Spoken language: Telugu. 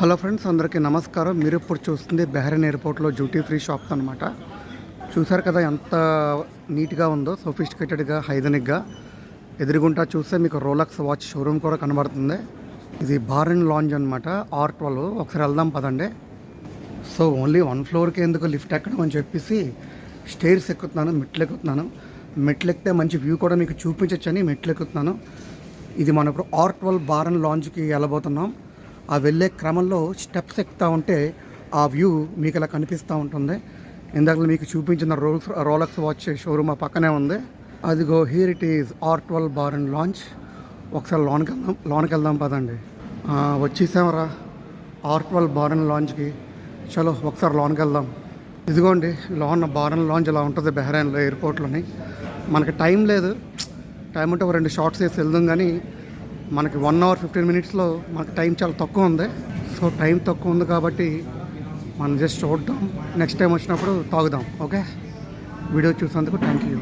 హలో ఫ్రెండ్స్, అందరికీ నమస్కారం. మీరు ఇప్పుడు చూస్తుంది బహ్రెయిన్ ఎయిర్పోర్ట్లో డ్యూటీ ఫ్రీ షాప్స్ అనమాట. చూసారు కదా ఎంత నీట్గా ఉందో, సోఫిస్టికేటెడ్గా, హైజెనిక్గా. ఎదురుగుంటా చూస్తే మీకు రోలక్స్ వాచ్ షోరూమ్ కూడా కనబడుతుంది. ఇది బహ్రెయిన్ లాంజ్ అనమాట, R12. ఒకసారి వెళ్దాం పదండి. సో ఓన్లీ 1 ఫ్లోర్కి ఎందుకు లిఫ్ట్ ఎక్కడం అని చెప్పేసి స్టేర్స్ ఎక్కుతున్నాను, మెట్లు ఎక్కుతున్నాను. మెట్లు ఎక్కితే మంచి వ్యూ కూడా మీకు చూపించచ్చని మెట్లు ఎక్కుతున్నాను. ఇది మనం ఇప్పుడు R12 బహ్రెయిన్ లాంజ్కి వెళ్ళబోతున్నాం. ఆ వెళ్ళే క్రమంలో స్టెప్స్ ఎక్కుతూ ఉంటే ఆ వ్యూ మీకు ఇలా కనిపిస్తూ ఉంటుంది. ఇందాక మీకు చూపించిన రోలక్స్ వాచ్ షోరూమ్ ఆ పక్కనే ఉంది. అదిగో here it is R12 Bahrain launch. ఒకసారి లోనికి వెళ్దాం పదండి. వచ్చేసామరా R12 బహ్రెయిన్ లాంచ్కి. చలో ఒకసారి లోనికి వెళ్దాం. ఇదిగోండి బహ్రెయిన్ లాంచ్ ఇలా ఉంటుంది బహ్రెయిన్లో ఎయిర్పోర్ట్లోని. మనకి టైం లేదు, టైం ఉంటే ఒక 2 షార్ట్స్ వేసి వెళ్దాం, కానీ మనకి 1 అవర్ 15 మినిట్స్లో మనకి టైం చాలా తక్కువ ఉంది. సో టైం తక్కువ ఉంది కాబట్టి మనం జస్ట్ చూద్దాం, నెక్స్ట్ టైం వచ్చినప్పుడు తాగుదాం. ఓకే, వీడియో చూసినందుకు థ్యాంక్ యూ.